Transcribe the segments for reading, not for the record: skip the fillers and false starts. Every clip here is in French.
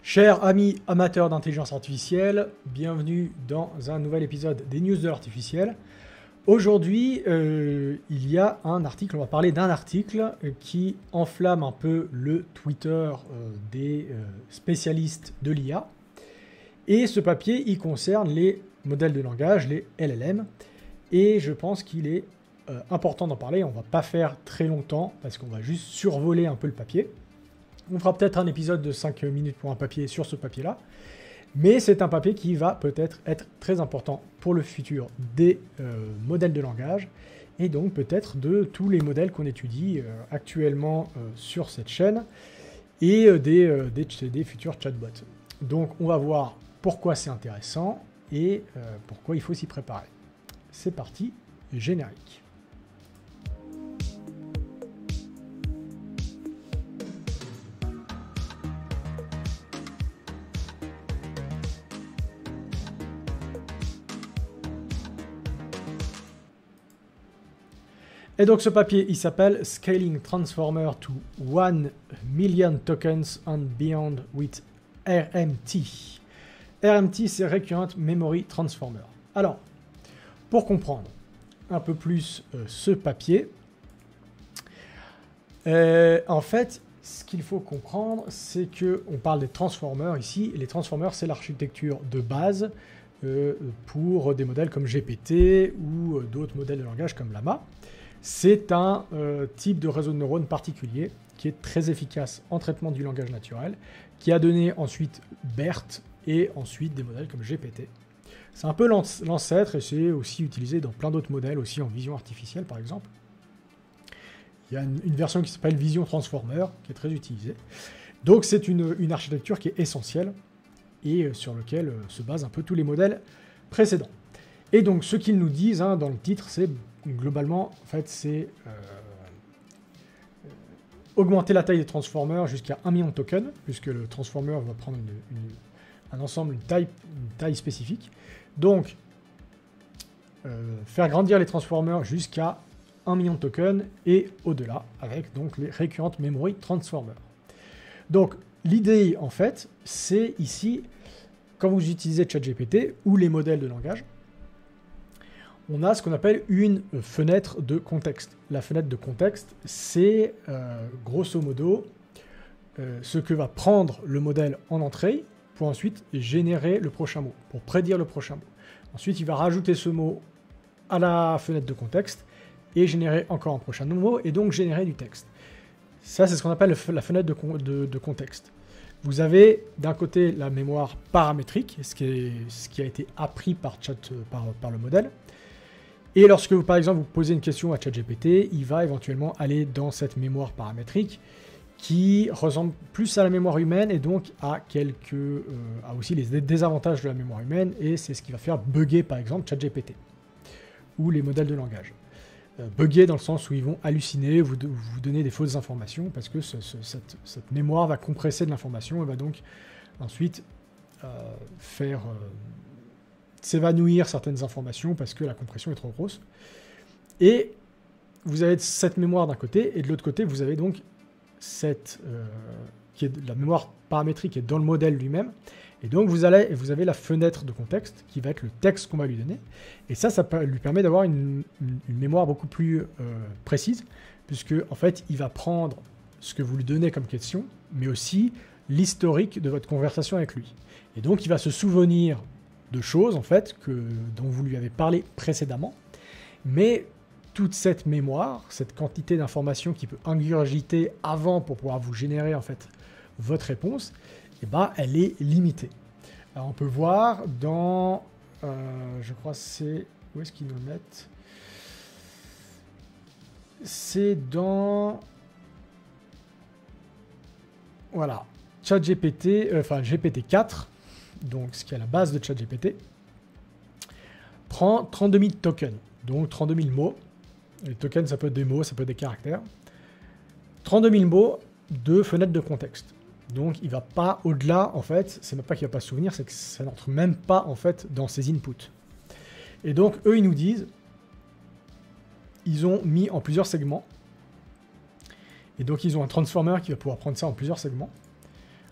Chers amis amateurs d'intelligence artificielle, bienvenue dans un nouvel épisode des News de l'artificiel. Aujourd'hui, il y a un article, on va parler d'un article qui enflamme un peu le Twitter des spécialistes de l'IA. Et ce papier, il concerne les modèles de langage, les LLM. Et je pense qu'il est important d'en parler. On ne va pas faire très longtemps parce qu'on va juste survoler un peu le papier. On fera peut-être un épisode de 5 minutes pour un papier sur ce papier-là. Mais c'est un papier qui va peut-être être très important pour le futur des modèles de langage et donc peut-être de tous les modèles qu'on étudie actuellement sur cette chaîne et des futurs chatbots. Donc on va voir pourquoi c'est intéressant et pourquoi il faut s'y préparer. C'est parti, générique. Et donc ce papier, il s'appelle Scaling Transformer to 1 million tokens and beyond with RMT. RMT, c'est Recurrent Memory Transformer. Alors, pour comprendre un peu plus ce papier, en fait, ce qu'il faut comprendre, c'est qu'on parle des transformers ici. Et les transformers, c'est l'architecture de base pour des modèles comme GPT ou d'autres modèles de langage comme Llama. C'est un type de réseau de neurones particulier qui est très efficace en traitement du langage naturel, qui a donné ensuite BERT et ensuite des modèles comme GPT. C'est un peu l'ancêtre et c'est aussi utilisé dans plein d'autres modèles, aussi en vision artificielle par exemple. Il y a une version qui s'appelle Vision Transformer qui est très utilisée. Donc c'est une architecture qui est essentielle et sur laquelle se basent un peu tous les modèles précédents. Et donc ce qu'ils nous disent dans le titre, c'est globalement, en fait, c'est augmenter la taille des transformers jusqu'à 1 million de tokens, puisque le transformer va prendre un ensemble, une taille spécifique. Donc, faire grandir les transformers jusqu'à 1 million de tokens et au-delà, avec donc les Recurrent Memory Transformers. Donc, l'idée, en fait, c'est ici, quand vous utilisez ChatGPT ou les modèles de langage, on a ce qu'on appelle une fenêtre de contexte. La fenêtre de contexte, c'est grosso modo ce que va prendre le modèle en entrée pour ensuite générer le prochain mot, pour prédire le prochain mot. Ensuite, il va rajouter ce mot à la fenêtre de contexte et générer encore un prochain mot et donc générer du texte. Ça, c'est ce qu'on appelle la fenêtre de contexte. Vous avez d'un côté la mémoire paramétrique, ce qui a été appris par le modèle. Et lorsque vous, par exemple, vous posez une question à ChatGPT, il va éventuellement aller dans cette mémoire paramétrique qui ressemble plus à la mémoire humaine et donc a aussi les désavantages de la mémoire humaine et c'est ce qui va faire bugger, par exemple, ChatGPT ou les modèles de langage. Bugger dans le sens où ils vont halluciner, vous donner des fausses informations parce que cette mémoire va compresser de l'information et va donc ensuite faire s'évanouir certaines informations parce que la compression est trop grosse. Et vous avez cette mémoire d'un côté, et de l'autre côté, vous avez donc la mémoire paramétrique qui est dans le modèle lui-même. Et donc, vous avez la fenêtre de contexte qui va être le texte qu'on va lui donner. Et ça lui permet d'avoir une mémoire beaucoup plus précise, puisque, en fait, il va prendre ce que vous lui donnez comme question, mais aussi l'historique de votre conversation avec lui. Et donc, il va se souvenir de choses, en fait, dont vous lui avez parlé précédemment, mais toute cette mémoire, cette quantité d'informations qu'il peut ingurgiter avant pour pouvoir vous générer, en fait, votre réponse, elle est limitée. Alors, on peut voir dans, je crois c'est, où est-ce qu'ils nous mettent? C'est dans, voilà, ChatGPT, GPT-4, donc ce qui est à la base de ChatGPT, prend 32 000 tokens, donc 32 000 mots. Les tokens, ça peut être des mots, ça peut être des caractères. 32 000 mots de fenêtre de contexte. Donc il ne va pas au-delà, en fait, c'est même pas qu'il ne va pas se souvenir, c'est que ça n'entre même pas, en fait, dans ses inputs. Et donc, eux, ils nous disent, ils ont mis en plusieurs segments, et donc ils ont un transformer qui va pouvoir prendre ça en plusieurs segments.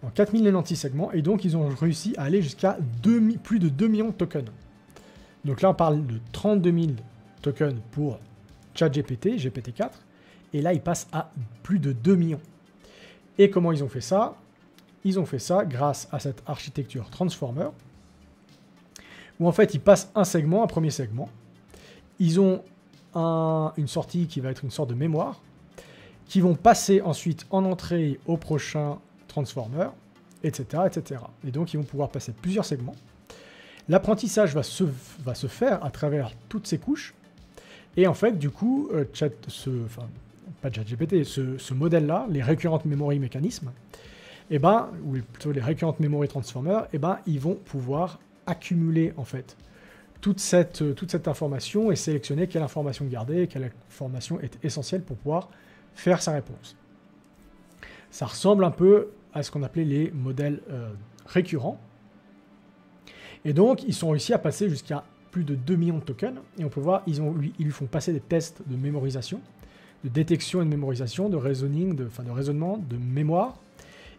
en 4096 segments, et donc ils ont réussi à aller jusqu'à plus de 2 millions de tokens. Donc là, on parle de 32 000 tokens pour ChatGPT, GPT-4, et là, ils passent à plus de 2 millions. Et comment ils ont fait ça? Ils ont fait ça grâce à cette architecture Transformer, où en fait, ils passent un premier segment. Ils ont une sortie qui va être une sorte de mémoire, qui vont passer ensuite en entrée au prochain Transformer, etc., etc. Et donc, ils vont pouvoir passer plusieurs segments. L'apprentissage va se faire à travers toutes ces couches. Et en fait, du coup, pas ChatGPT, ce modèle-là, les Recurrent Memory Mechanisms, ou plutôt les Recurrent Memory Transformers, ils vont pouvoir accumuler en fait toute cette information et sélectionner quelle information garder, quelle information est essentielle pour pouvoir faire sa réponse. Ça ressemble un peu à ce qu'on appelait les modèles récurrents. Et donc, ils sont réussi à passer jusqu'à plus de 2 millions de tokens. Et on peut voir, ils lui font passer des tests de mémorisation, de détection et de mémorisation, de reasoning, de raisonnement, de mémoire.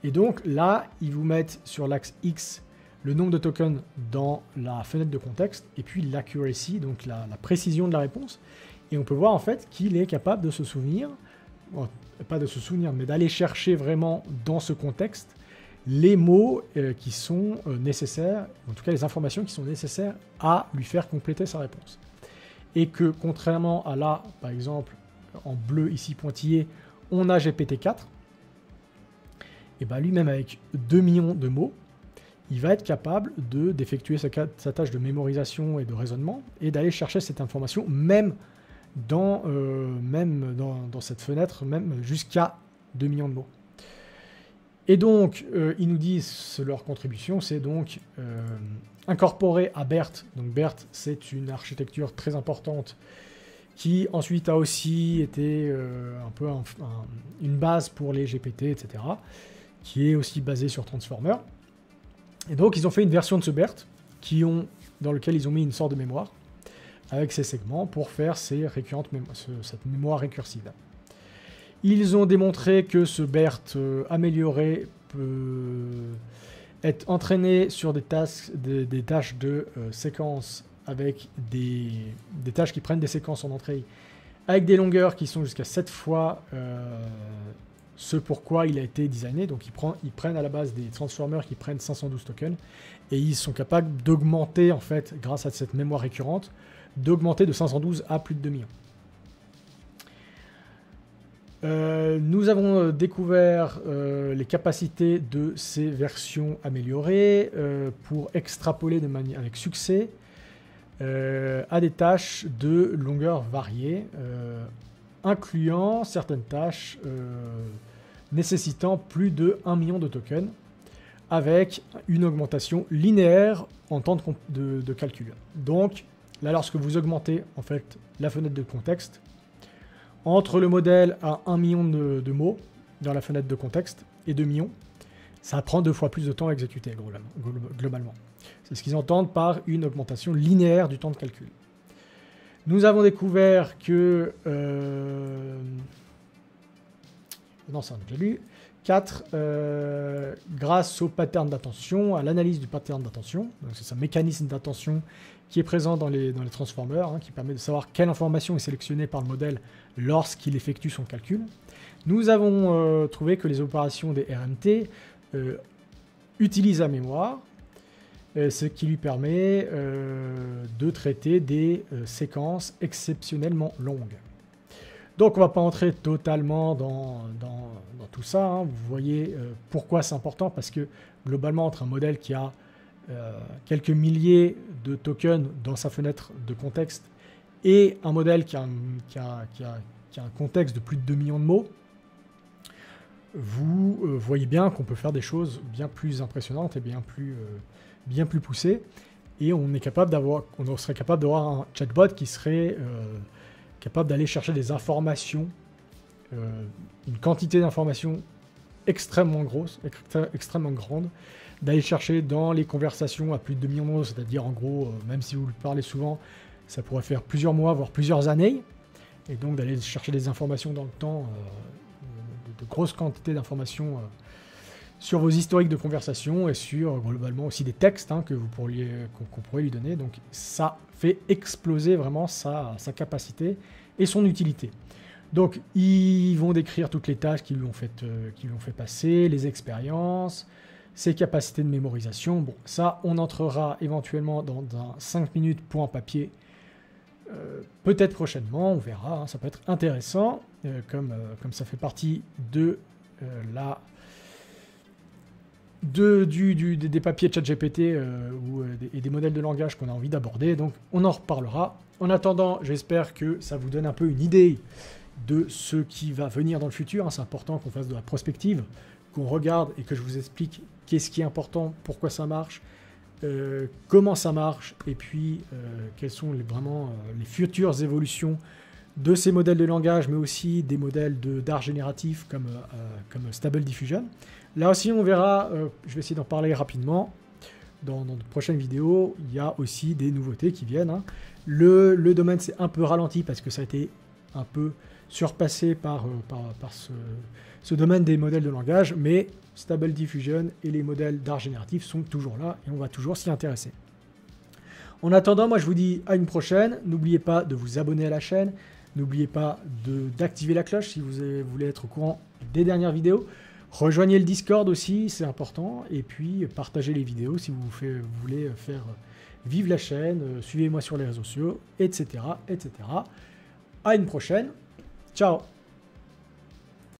Et donc là, ils vous mettent sur l'axe X le nombre de tokens dans la fenêtre de contexte, et puis l'accuracy, donc la précision de la réponse. Et on peut voir en fait qu'il est capable de se souvenir, pas de se souvenir, mais d'aller chercher vraiment dans ce contexte les mots qui sont nécessaires, en tout cas les informations qui sont nécessaires à lui faire compléter sa réponse. Et que contrairement à là, par exemple, en bleu ici pointillé, on a GPT-4, et lui-même avec 2 millions de mots, il va être capable d'effectuer sa tâche de mémorisation et de raisonnement, et d'aller chercher cette information même dans cette fenêtre, même jusqu'à 2 millions de mots. Et donc, ils nous disent, leur contribution, c'est donc incorporé à BERT. Donc BERT, c'est une architecture très importante qui ensuite a aussi été un peu une base pour les GPT, etc., qui est aussi basée sur Transformer. Et donc, ils ont fait une version de ce BERT dans lequel ils ont mis une sorte de mémoire avec ces segments pour faire cette mémoire récursive. Ils ont démontré que ce BERT amélioré peut être entraîné sur des tâches de séquences avec des tâches qui prennent des séquences en entrée avec des longueurs qui sont jusqu'à 7 fois ce pourquoi il a été designé. Donc ils prennent à la base des transformers qui prennent 512 tokens et ils sont capables d'augmenter en fait grâce à cette mémoire récurrente, d'augmenter de 512 à plus de 2 millions. Nous avons découvert les capacités de ces versions améliorées pour extrapoler avec succès à des tâches de longueur variée, incluant certaines tâches nécessitant plus de 1 million de tokens, avec une augmentation linéaire en temps de calcul. Donc là, lorsque vous augmentez en fait la fenêtre de contexte, entre le modèle à 1 million de mots dans la fenêtre de contexte et 2 millions, ça prend 2 fois plus de temps à exécuter globalement. C'est ce qu'ils entendent par une augmentation linéaire du temps de calcul. Nous avons découvert que... non, ça on a déjà lu. 4, grâce au pattern d'attention, à l'analyse du pattern d'attention, c'est un mécanisme d'attention qui est présent dans les transformers, qui permet de savoir quelle information est sélectionnée par le modèle lorsqu'il effectue son calcul. Nous avons trouvé que les opérations des RMT utilisent la mémoire, ce qui lui permet de traiter des séquences exceptionnellement longues. Donc on ne va pas entrer totalement dans tout ça. Vous voyez pourquoi c'est important, parce que globalement, entre un modèle qui a quelques milliers de tokens dans sa fenêtre de contexte et un modèle qui a un contexte de plus de 2 millions de mots, vous voyez bien qu'on peut faire des choses bien plus impressionnantes et bien plus poussées, et on serait capable d'avoir un chatbot qui serait capable d'aller chercher des informations, une quantité d'informations extrêmement grosse, extrêmement grande, d'aller chercher dans les conversations à plus de 2 millions de mots, c'est-à-dire en gros, même si vous le parlez souvent, ça pourrait faire plusieurs mois, voire plusieurs années, et donc d'aller chercher des informations dans le temps, de grosses quantités d'informations sur vos historiques de conversation et sur globalement aussi des textes hein, qu'on pourrait lui donner. Donc ça fait exploser vraiment sa capacité et son utilité. Donc ils vont décrire toutes les tâches qui lui ont fait passer, les expériences, ses capacités de mémorisation. Bon, ça on entrera éventuellement dans un 5 minutes point papier, peut-être prochainement, on verra, hein, ça peut être intéressant, comme ça fait partie de des papiers de ChatGPT et des modèles de langage qu'on a envie d'aborder, donc on en reparlera. En attendant, j'espère que ça vous donne un peu une idée de ce qui va venir dans le futur, hein. C'est important qu'on fasse de la prospective, qu'on regarde et que je vous explique qu'est-ce qui est important, pourquoi ça marche, comment ça marche, et puis quelles sont vraiment les futures évolutions de ces modèles de langage, mais aussi des modèles d'art génératif comme Stable Diffusion. Là aussi, on verra, je vais essayer d'en parler rapidement dans de prochaines vidéos. Il y a aussi des nouveautés qui viennent, hein. Le domaine s'est un peu ralenti parce que ça a été un peu surpassé par ce domaine des modèles de langage, mais Stable Diffusion et les modèles d'art génératif sont toujours là et on va toujours s'y intéresser. En attendant, moi je vous dis à une prochaine. N'oubliez pas de vous abonner à la chaîne. N'oubliez pas d'activer la cloche si vous voulez être au courant des dernières vidéos. Rejoignez le Discord aussi, c'est important. Et puis partagez les vidéos si vous voulez faire vivre la chaîne. Suivez-moi sur les réseaux sociaux, etc., etc. À une prochaine. Ciao!